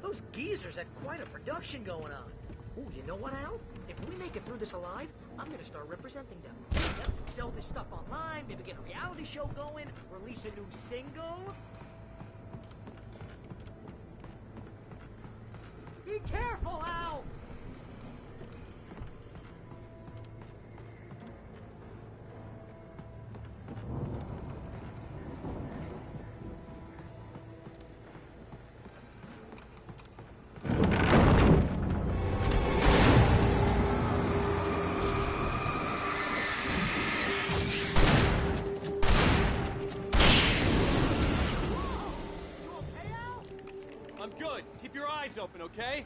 Those geezers had quite a production going on. Ooh, you know what, Al? If we make it through this alive, I'm gonna start representing them. Yep, sell this stuff online, maybe get a reality show going, release a new single. Be careful, Al! I'm good. Keep your eyes open, okay?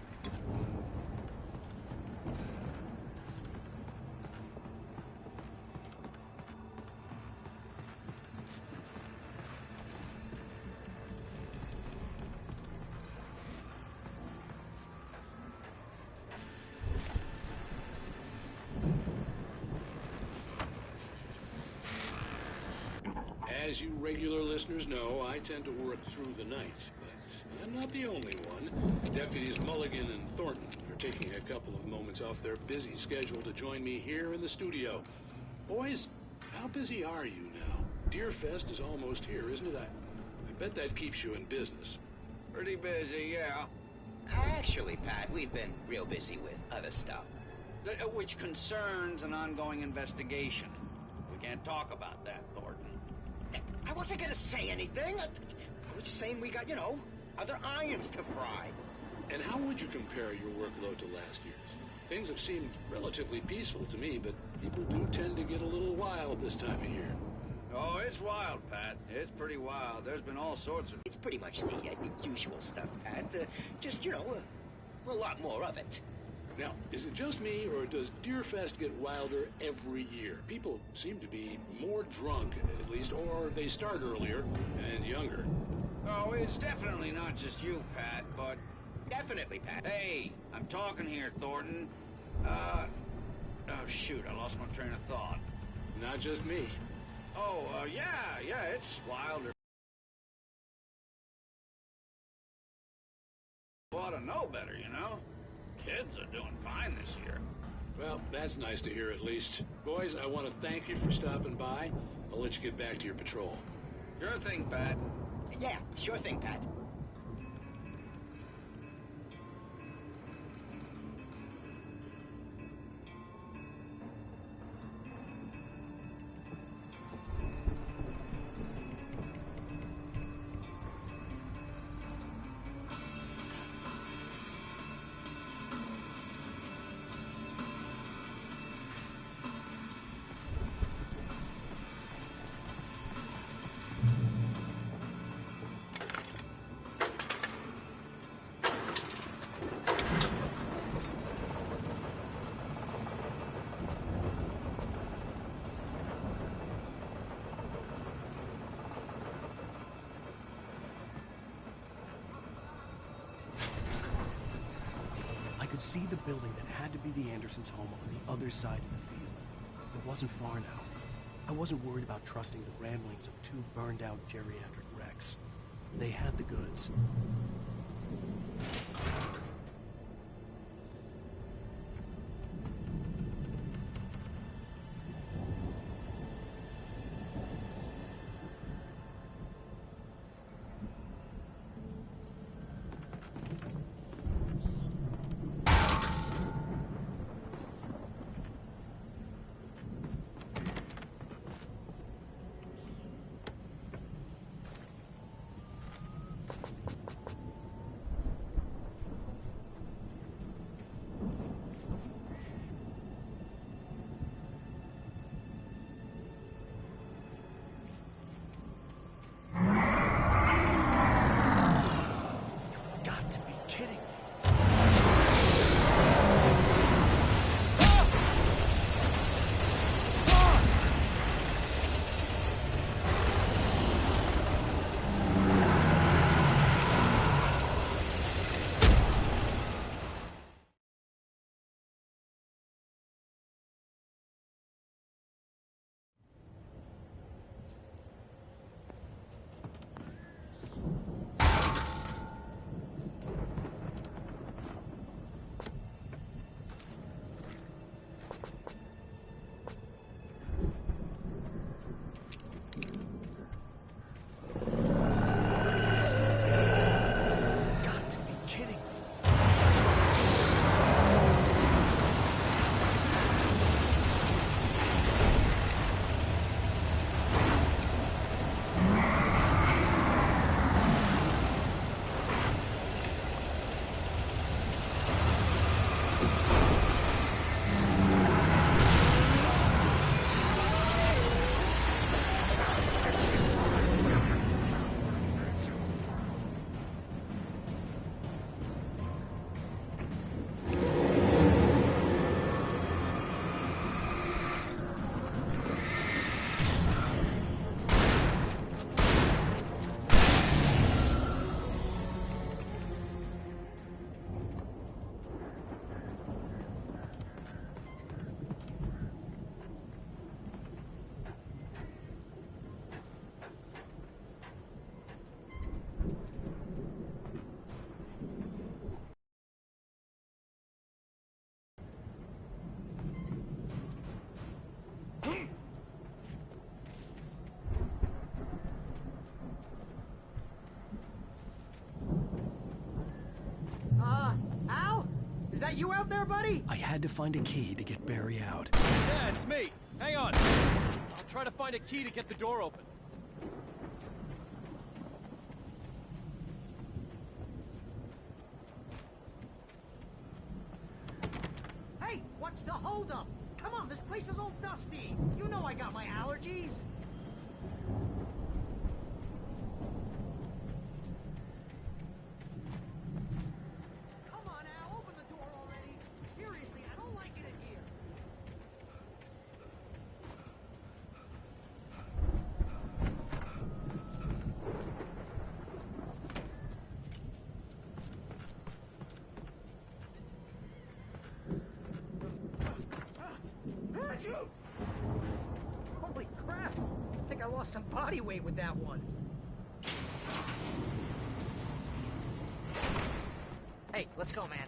As you regular listeners know, I tend to work through the night, but I'm not the only one. Deputies Mulligan and Thornton are taking a couple of moments off their busy schedule to join me here in the studio. Boys, how busy are you now? Deerfest is almost here, isn't it? I bet that keeps you in business. Pretty busy, yeah. Actually, Pat, we've been real busy with other stuff. Which concerns an ongoing investigation. We can't talk about that, Thornton. I wasn't gonna say anything. I was just saying we got, other irons to fry. And how would you compare your workload to last year's? Things have seemed relatively peaceful to me, but people do tend to get a little wild this time of year. Oh, it's wild, Pat. It's pretty wild. There's been all sorts of... It's pretty much the usual stuff, Pat. Just, a lot more of it. Now, is it just me, or does Deerfest get wilder every year? People seem to be more drunk, at least, or they start earlier and younger. Oh, it's definitely not just you, Pat, but... Definitely, Pat. Hey, I'm talking here, Thornton. Oh, shoot, I lost my train of thought. Not just me. Oh, yeah, it's wilder. Ought to know better, Kids are doing fine this year. Well, that's nice to hear at least. Boys, I want to thank you for stopping by. I'll let you get back to your patrol. Sure thing, Pat. Yeah, sure thing, Pat. See the building that had to be the Andersons' home on the other side of the field. It wasn't far now. I wasn't worried about trusting the ramblings of two burned-out geriatric wrecks. They had the goods. you out there, buddy? I had to find a key to get Barry out. Yeah, it's me. Hang on. I'll try to find a key to get the door open. Hey, what's the holdup? Come on, this place is all dusty. You know I got my allergies. Come on, Al, open the door already. Seriously, I don't like it in here. Holy crap! I think I lost some body weight with that one. Hey, let's go, man.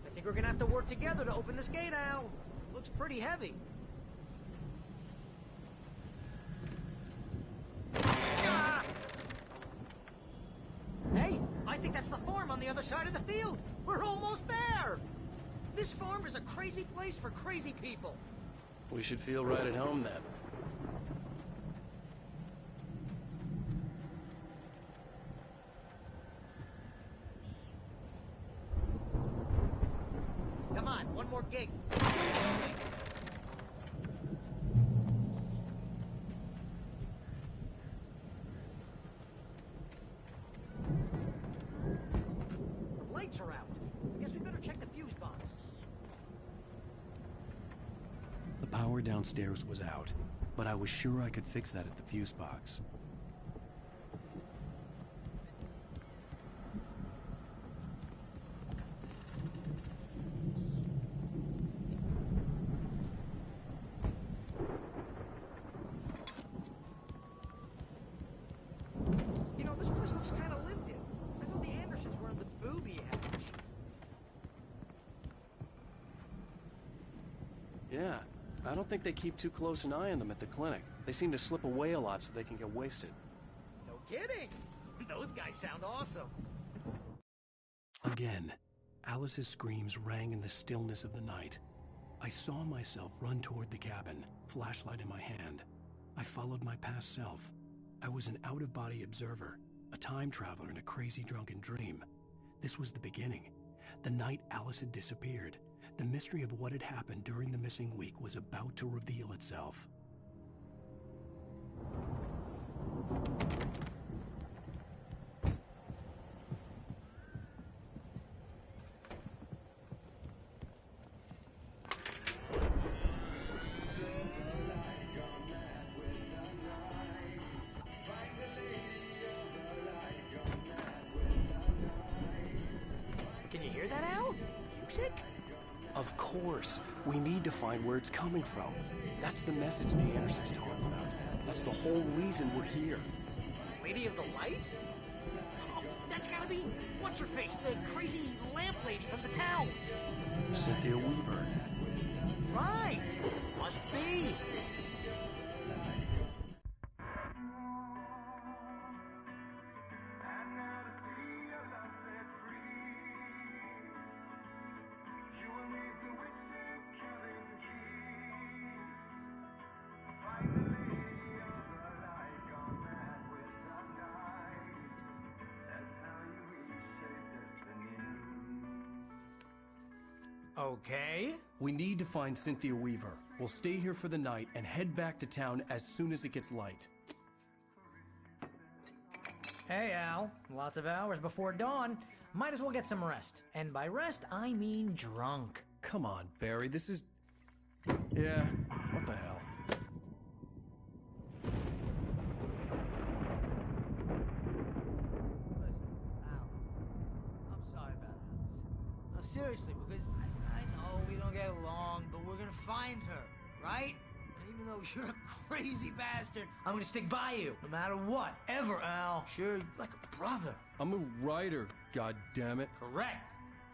I think we're gonna have to work together to open this gate, Al. Looks pretty heavy. Hey, I think that's the farm on the other side of the field. We're almost there. This farm is a crazy place for crazy people. We should feel right at home then. Come on, one more gate. The lights are out. I guess we better check the fuse box. The power downstairs was out, but I was sure I could fix that at the fuse box. You know, this place looks kind of lived in. I thought the Andersons were in the booby hatch. Yeah, I don't think they keep too close an eye on them at the clinic. They seem to slip away a lot so they can get wasted. No kidding. Those guys sound awesome. Again, Alice's screams rang in the stillness of the night. I saw myself run toward the cabin, flashlight in my hand. I followed my past self. I was an out-of-body observer, a time traveler in a crazy drunken dream. This was the beginning. The night Alice had disappeared. The mystery of what had happened during the missing week was about to reveal itself. Can you hear that, Al? Music? Of course. We need to find where it's coming from. That's the message the Andersons talk about. That's the whole reason we're here. Lady of the Light? Oh, that's gotta be... What's-her-face? The crazy lamp lady from the town. Cynthia Weaver. Right. Must be. Okay. We need to find Cynthia Weaver. We'll stay here for the night and head back to town as soon as it gets light. Hey, Al. Lots of hours before dawn. Might as well get some rest. And by rest, I mean drunk. Come on, Barry, this is... Yeah, what the hell? Al, I'm sorry about this. No, seriously, because I know we don't get along, but we're gonna find her, right? And even though you're a crazy bastard, I'm gonna stick by you, no matter what, ever, Al. Sure, like a brother. I'm a writer, goddammit. Correct.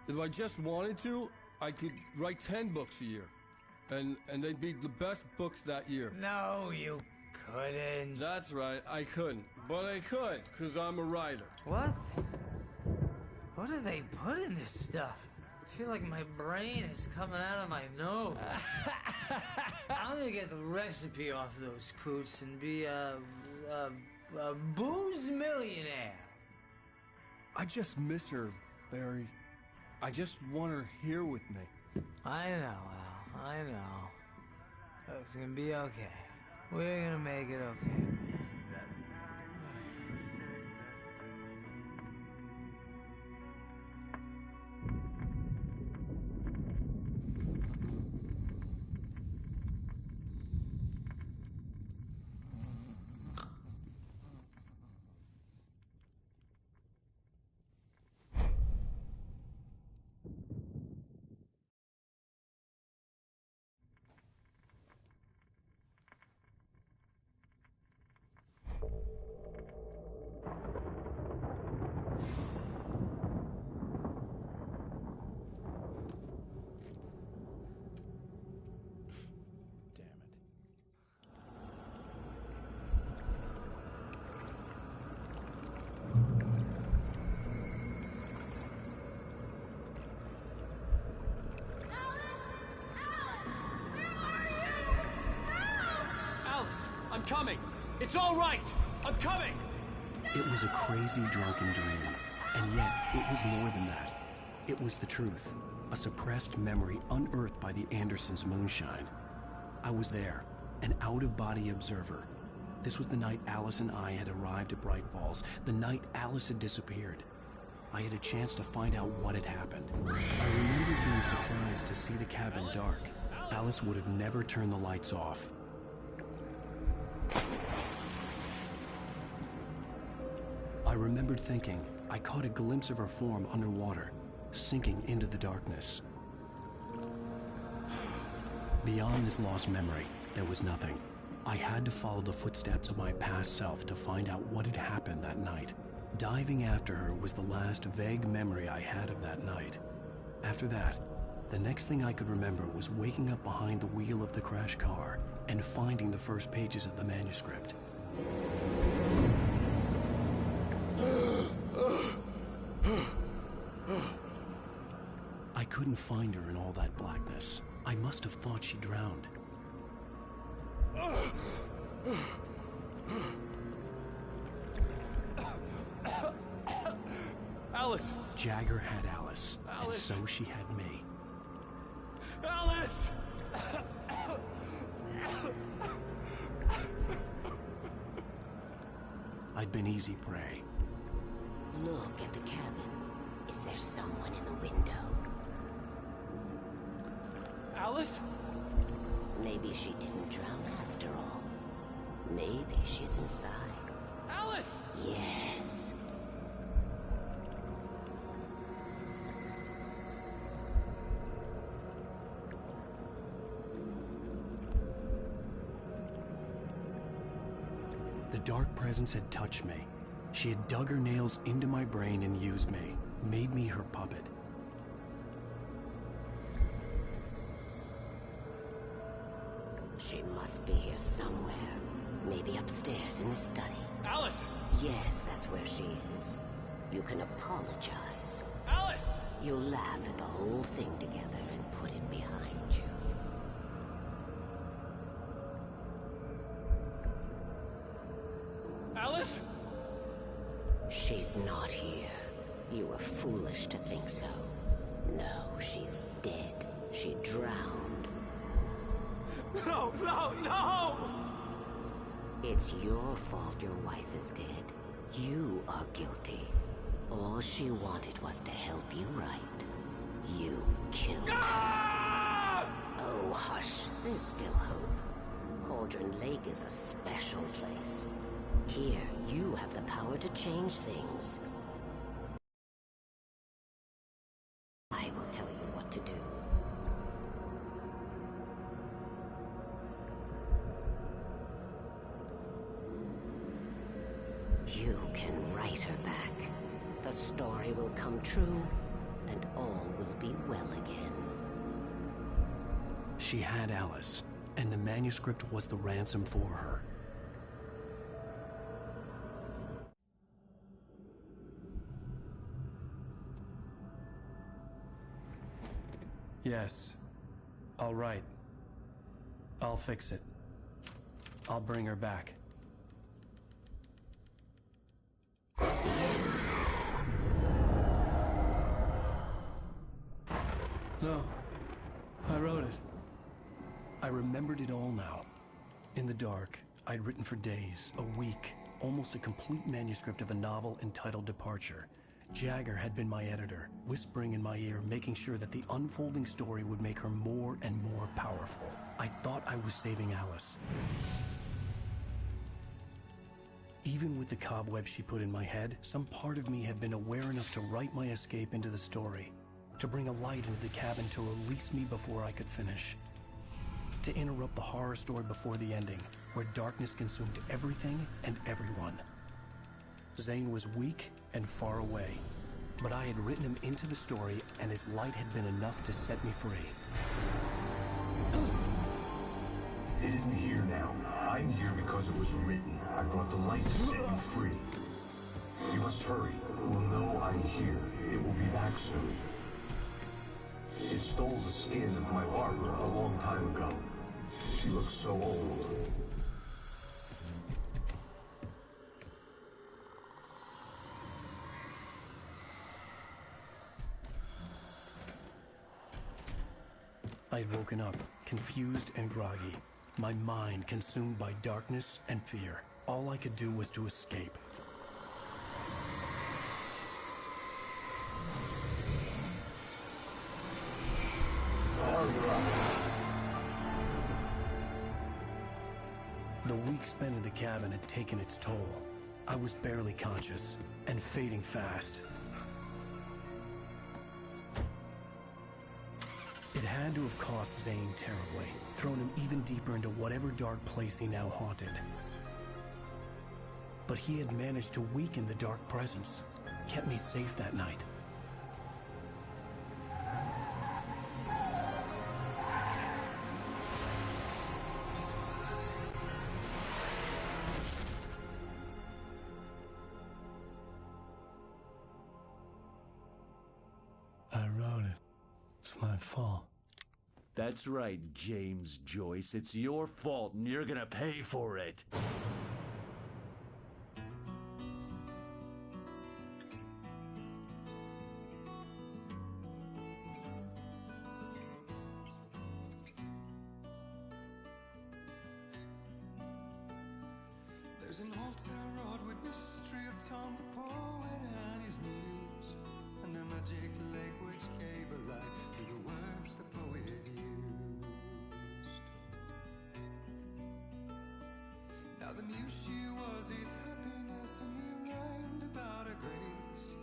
If I just wanted to, I could write 10 books a year. And they'd be the best books that year. No, you couldn't. That's right, I couldn't. But I could, because I'm a writer. What? What do they put in this stuff? I feel like my brain is coming out of my nose. I'm gonna get the recipe off those coots and be a booze millionaire. I just miss her, Barry. I just want her here with me. I know, Al. I know. It's gonna be okay. We're gonna make it okay. I'm coming! It's all right! I'm coming! It was a crazy, drunken dream, and yet it was more than that. It was the truth, a suppressed memory unearthed by the Andersons' moonshine. I was there, an out-of-body observer. This was the night Alice and I had arrived at Bright Falls, the night Alice had disappeared. I had a chance to find out what had happened. I remember being surprised to see the cabin dark. Alice would have never turned the lights off. I remembered thinking I caught a glimpse of her form underwater, sinking into the darkness. Beyond this lost memory, there was nothing. I had to follow the footsteps of my past self to find out what had happened that night. Diving after her was the last vague memory I had of that night. After that, the next thing I could remember was waking up behind the wheel of the crashed car and finding the first pages of the manuscript. I couldn't find her in all that blackness. I must have thought she drowned. Alice! Jagger had Alice, and Alice. so she had me. Alice! I'd been easy prey. Look at the cabin. Is there someone in the window? Alice? Maybe she didn't drown after all. Maybe she's inside. Alice! Yes. The dark presence had touched me. She had dug her nails into my brain and used me, made me her puppet. She must be here somewhere. Maybe upstairs in the study. Alice! Yes, that's where she is. You can apologize. Alice! You'll laugh at the whole thing together and put it behind you. Alice? She's not here. You were foolish to think so. No, she's dead. She drowned. No, no, no! It's your fault your wife is dead. You are guilty. All she wanted was to help you right. You killed her. Oh, hush. There's still hope. Cauldron Lake is a special place. Here, you have the power to change things. I will tell you what to do. You can write her back. The story will come true, and all will be well again. She had Alice, and the manuscript was the ransom for her. Yes. All right. I'll fix it. I'll bring her back. No. I wrote it. I remembered it all now. In the dark, I'd written for days, a week, almost a complete manuscript of a novel entitled Departure. Jagger had been my editor, whispering in my ear, making sure that the unfolding story would make her more and more powerful. I thought I was saving Alice. Even with the cobwebs she put in my head, some part of me had been aware enough to write my escape into the story, to bring a light into the cabin to release me before I could finish, to interrupt the horror story before the ending, where darkness consumed everything and everyone. Zane was weak and far away, but I had written him into the story, and his light had been enough to set me free. It isn't here now. I'm here because it was written. I brought the light to set you free. You must hurry. It will know I'm here. It will be back soon. It stole the skin of my Barbara a long time ago. She looks so old. I had woken up, confused and groggy, my mind consumed by darkness and fear. All I could do was to escape. The week spent in the cabin had taken its toll. I was barely conscious, and fading fast. It had to have cost Zane terribly, thrown him even deeper into whatever dark place he now haunted. But he had managed to weaken the dark presence, kept me safe that night. I wrote it. It's my fault. That's right, James Joyce. It's your fault, and you're gonna pay for it. There's an old town road with mystery of Tom the poet and his muse, and a magic lake which gave a life to the words the poet used. Now the muse she was his happiness, and he rhymed about her grace,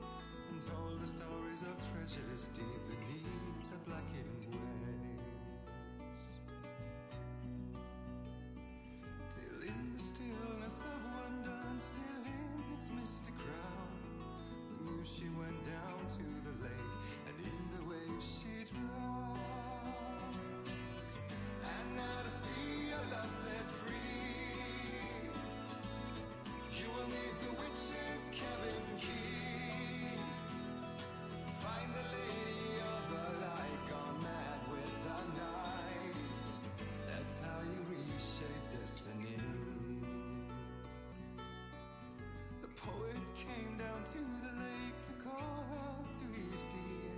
and told the stories of treasures deep beneath the blackened waves. Till in the stillness of wonder, and still in its misty crown, the muse she went down to the lake, and in the waves she drowned. And now to see your love set free, you will need the witch's cabin key. Find the lady of the light, gone mad with the night. That's how you reshape destiny. The poet came down to the lake to call out to his dear.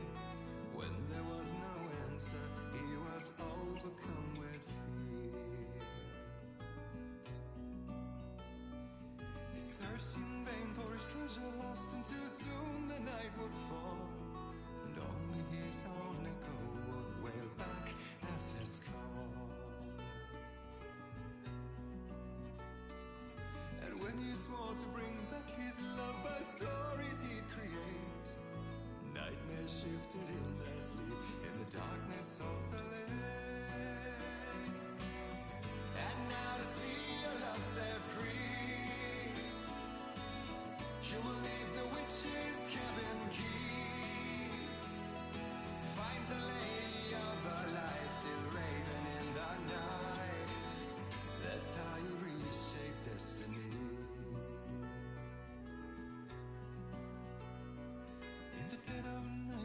When there was no answer, he was overcome with fear. He searched in vain for his treasure lost, and too soon the night would fall, and only his own echo would wail back as his call. And when he swore to bring back his love by stories he'd create, nightmares shifted in their sleep in the darkness of the lake. And now to see your love set free, you will need the witch's cabin key. Find the lady of the light, still raving in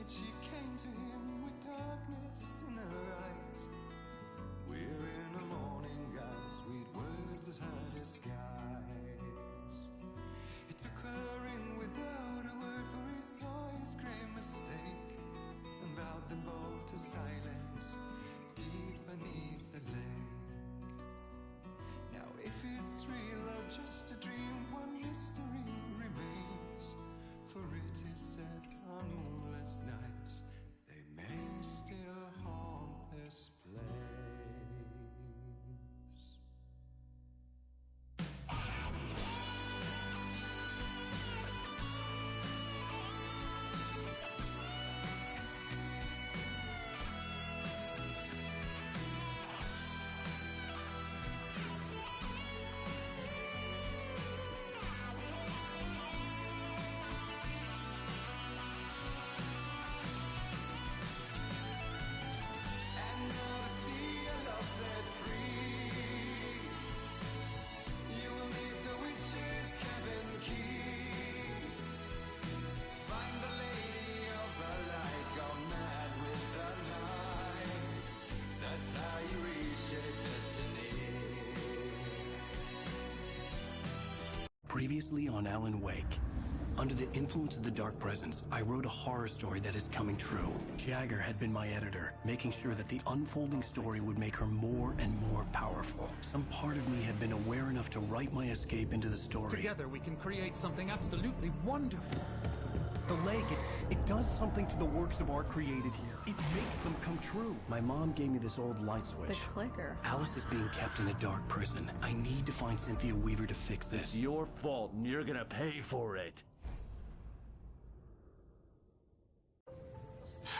night she came to him with darkness in her eyes. We're in a morning gown, sweet words as her disguise. He took her in without a word, for he saw his grave mistake, and vowed them both to silence deep beneath the lake. Now if it's real or just a dream, one mystery remains, for it is said on moonless nights they may still haunt this place. And now to see your love set free, you will need the witch's cabin key. Find the lady of the light, go mad with the night. That's how you reshape destiny. Previously on Alan Wake. Under the influence of the dark presence, I wrote a horror story that is coming true. Jagger had been my editor, making sure that the unfolding story would make her more and more powerful. Some part of me had been aware enough to write my escape into the story. Together we can create something absolutely wonderful. The lake, it does something to the works of art created here. It makes them come true. My mom gave me this old light switch. The clicker. Alice is being kept in a dark prison. I need to find Cynthia Weaver to fix this. It's your fault, and you're gonna pay for it.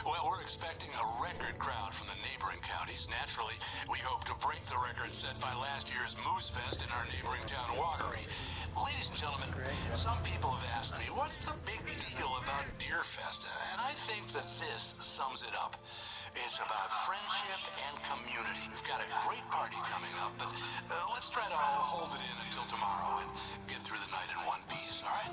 Well, we're expecting a record crowd from the neighboring counties. Naturally, we hope to break the record set by last year's Moose Fest in our neighboring town, Watery. Ladies and gentlemen, some people have asked me, what's the big deal about Deer Fest? And I think that this sums it up. It's about friendship and community. We've got a great party coming up, but let's try to hold it in until tomorrow and get through the night in one piece, all right?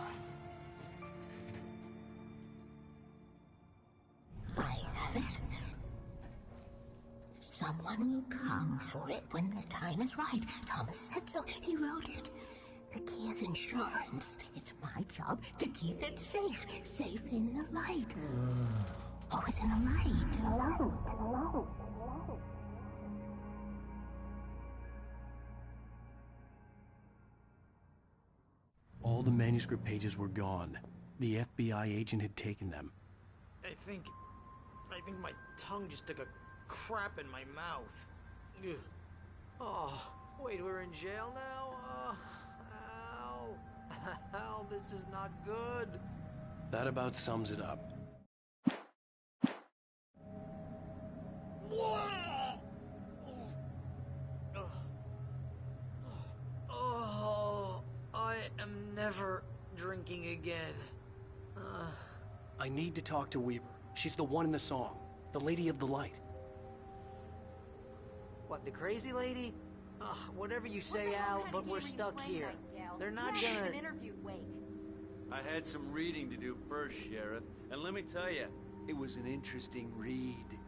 I have it. Someone will come for it when the time is right. Thomas said so. He wrote it. The key is insurance. It's my job to keep it safe. Safe in the light. Always in the light. All the manuscript pages were gone. The FBI agent had taken them. I think my tongue just took a crap in my mouth. Ugh. Oh, wait, we're in jail now? Al. Al, this is not good. That about sums it up. Oh, I am never drinking again. I need to talk to Weaver. She's the one in the song. The Lady of the Light. What, the crazy lady? Ugh, whatever you say, Al, but we're stuck here. They're not gonna... I had some reading to do first, Sheriff, and let me tell you, it was an interesting read.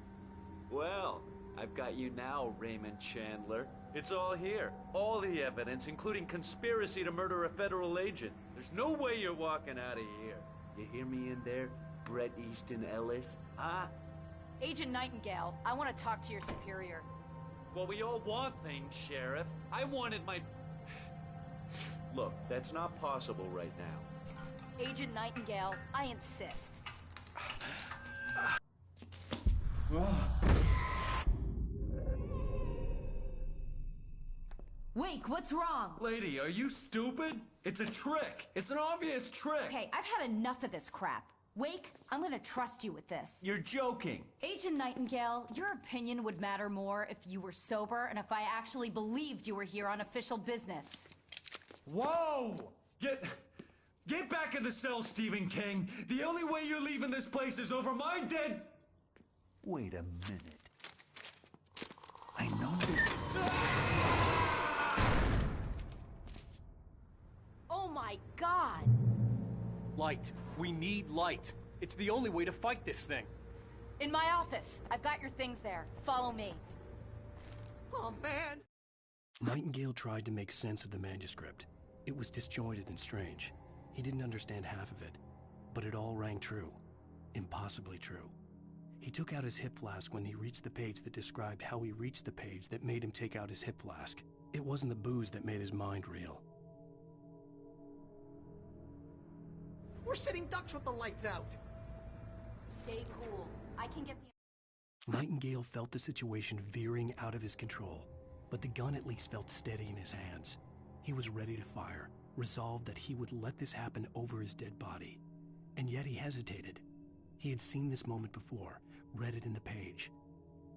Well, I've got you now, Raymond Chandler. It's all here. All the evidence, including conspiracy to murder a federal agent. There's no way you're walking out of here. You hear me in there, Bret Easton Ellis? Huh? Agent Nightingale, I want to talk to your superior. Well, we all want things, Sheriff. I wanted my... Look, that's not possible right now. Agent Nightingale, I insist. Wake, what's wrong? Lady, are you stupid? It's a trick. It's an obvious trick. Okay, I've had enough of this crap. Wake, I'm gonna trust you with this. You're joking. Agent Nightingale, your opinion would matter more if you were sober and if I actually believed you were here on official business. Whoa! Get back in the cell, Stephen King. The only way you're leaving this place is over my dead... Wait a minute. I know this... Oh my God! Light. We need light. It's the only way to fight this thing. In my office. I've got your things there. Follow me. Oh, man! Nightingale tried to make sense of the manuscript. It was disjointed and strange. He didn't understand half of it, but it all rang true. Impossibly true. He took out his hip flask when he reached the page that described how he reached the page that made him take out his hip flask. It wasn't the booze that made his mind reel. We're sitting ducks with the lights out. Stay cool. I can get the... Nightingale felt the situation veering out of his control, but the gun at least felt steady in his hands. He was ready to fire, resolved that he would let this happen over his dead body. And yet he hesitated. He had seen this moment before, read it in the page.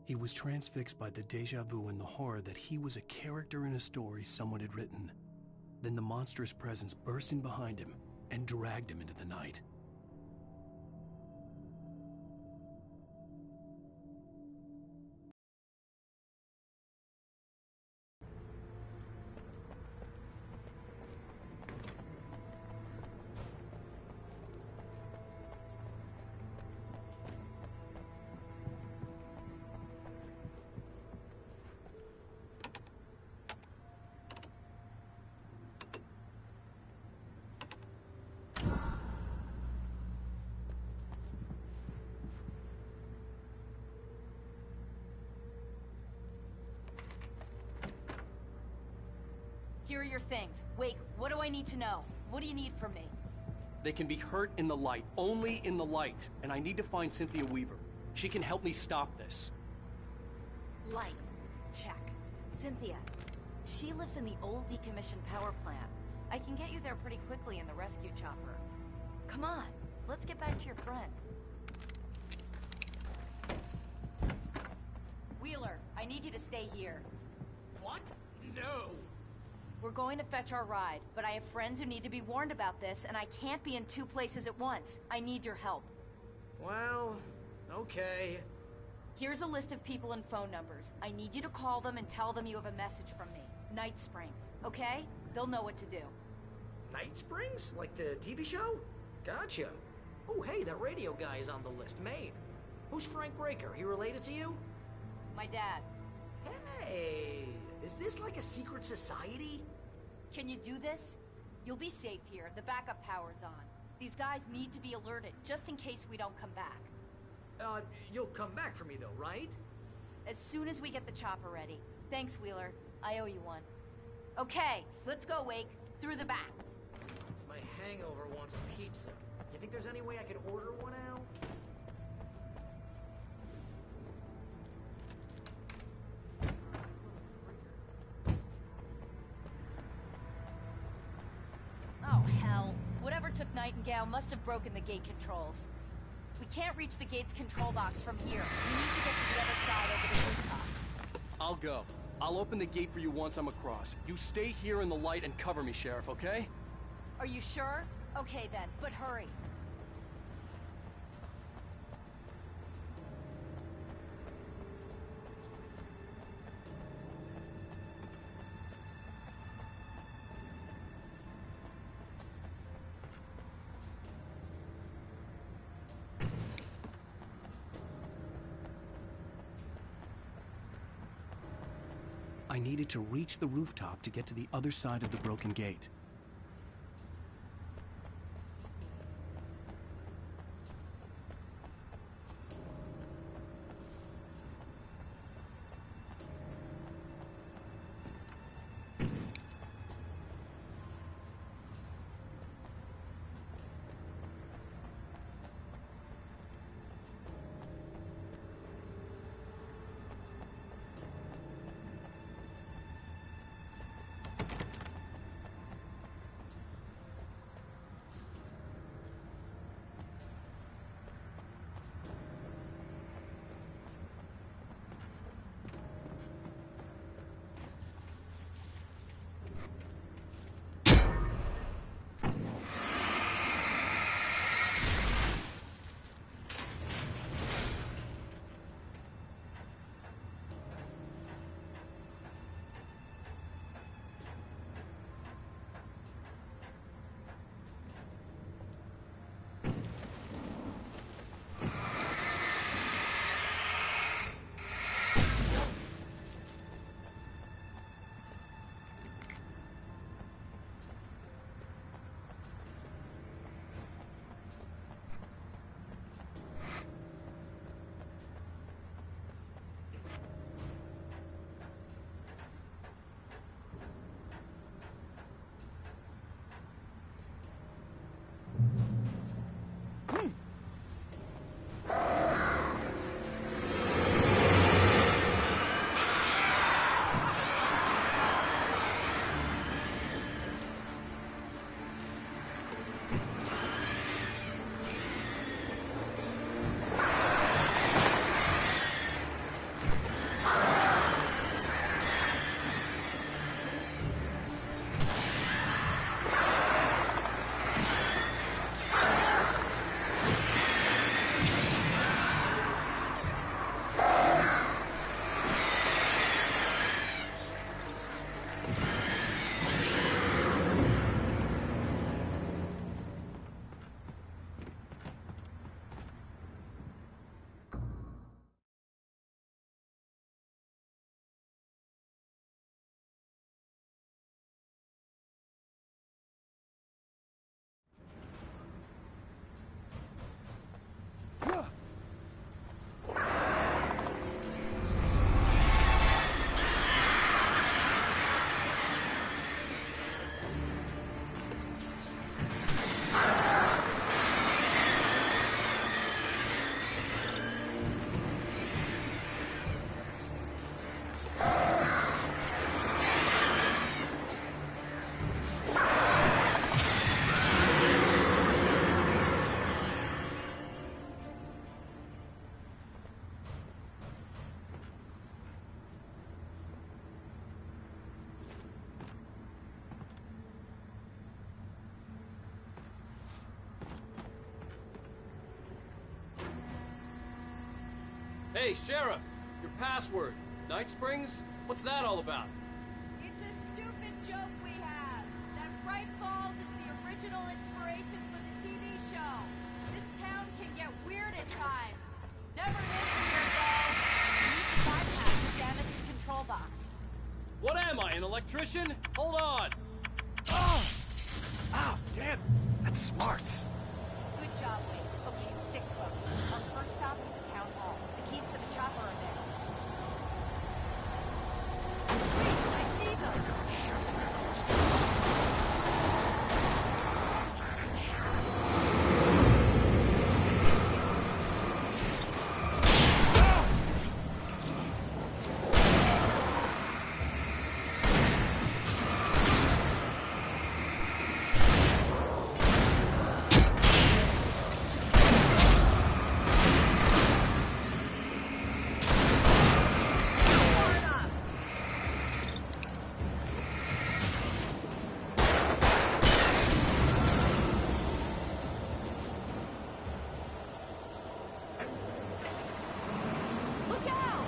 He was transfixed by the déjà vu and the horror that he was a character in a story someone had written. Then the monstrous presence burst in behind him and dragged him into the night. Here are your things. Wait, what do I need to know? What do you need from me? They can be hurt in the light, only in the light, and I need to find Cynthia Weaver. She can help me stop this. Light. Check. Cynthia. She lives in the old decommissioned power plant. I can get you there pretty quickly in the rescue chopper. Come on, let's get back to your friend. Wheeler, I need you to stay here. What? No! We're going to fetch our ride, but I have friends who need to be warned about this, and I can't be in two places at once. I need your help. Well, okay. Here's a list of people and phone numbers. I need you to call them and tell them you have a message from me. Night Springs, okay? They'll know what to do. Night Springs? Like the TV show? Gotcha. Oh, hey, that radio guy is on the list, Maine. Who's Frank Breaker? He related to you? My dad. Hey, is this like a secret society? Can you do this? You'll be safe here. The backup power's on. These guys need to be alerted, just in case we don't come back. You'll come back for me though, right? As soon as we get the chopper ready. Thanks, Wheeler. I owe you one. Okay, let's go, Wake. Through the back. My hangover wants a pizza. You think there's any way I could order one out? Oh, hell. Whatever took Nightingale must have broken the gate controls. We can't reach the gate's control box from here. We need to get to the other side over the rooftop. I'll go. I'll open the gate for you once I'm across. You stay here in the light and cover me, Sheriff, okay? Are you sure? Okay then, but hurry. I needed to reach the rooftop to get to the other side of the broken gate. Hey, Sheriff! Your password. Night Springs? What's that all about? It's a stupid joke we have. That Bright Falls is the original inspiration for the TV show. This town can get weird at times. Never this weird, though. You need to bypass the damaged control box. What am I, an electrician? Hold on! Oh! Ah, damn! That's smarts. Good job, Wade. Okay, stick close. Our first stop is the town hall. The keys to the chopper are there. Wait, I see them! Look out!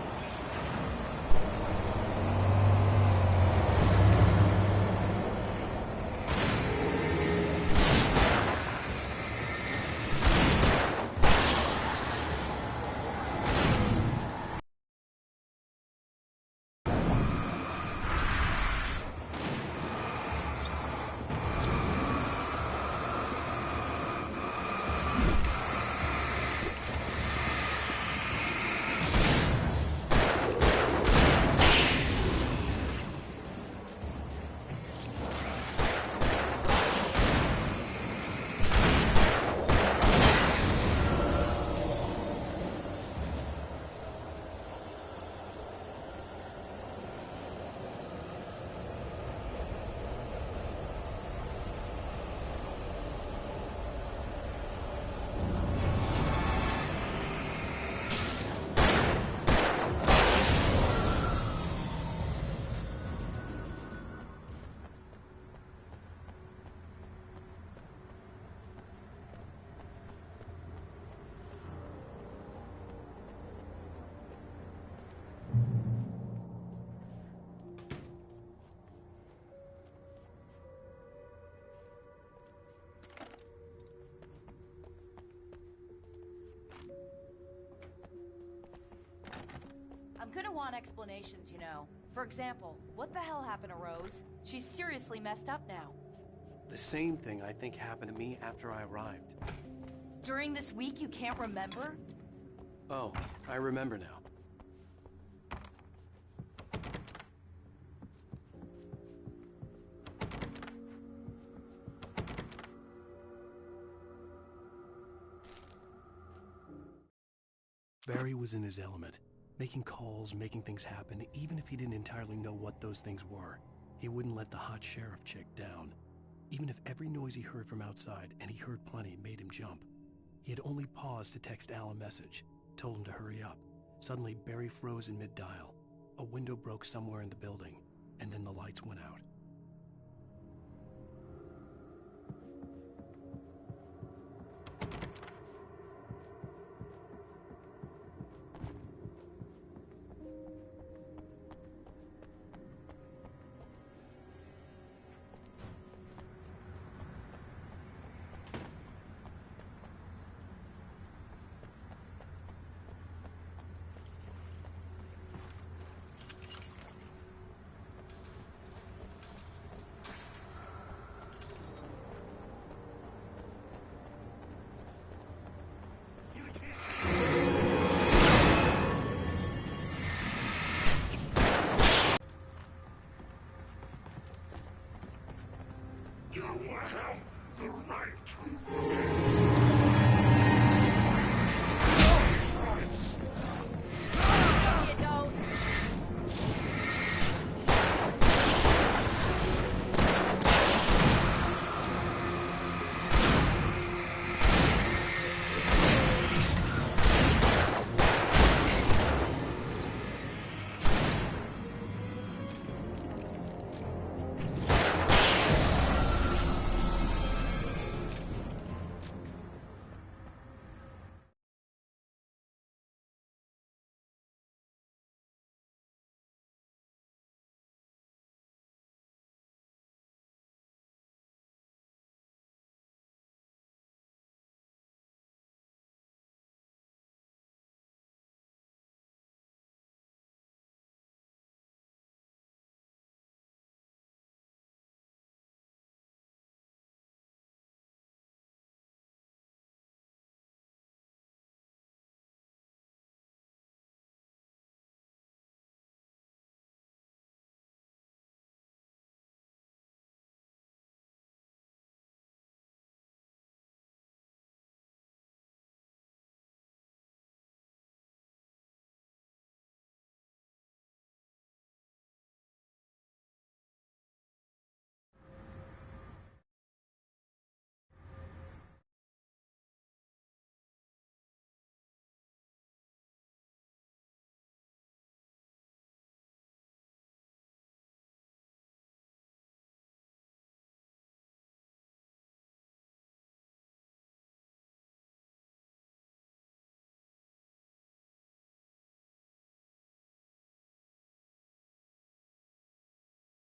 I'm gonna want explanations, you know. For example, what the hell happened to Rose? She's seriously messed up now. The same thing I think happened to me after I arrived. During this week, you can't remember? Oh, I remember now. Barry was in his element, making calls, making things happen, even if he didn't entirely know what those things were. He wouldn't let the hot sheriff chick down. Even if every noise he heard from outside, and he heard plenty, made him jump. He had only paused to text Al a message, told him to hurry up. Suddenly, Barry froze in mid-dial. A window broke somewhere in the building, and then the lights went out.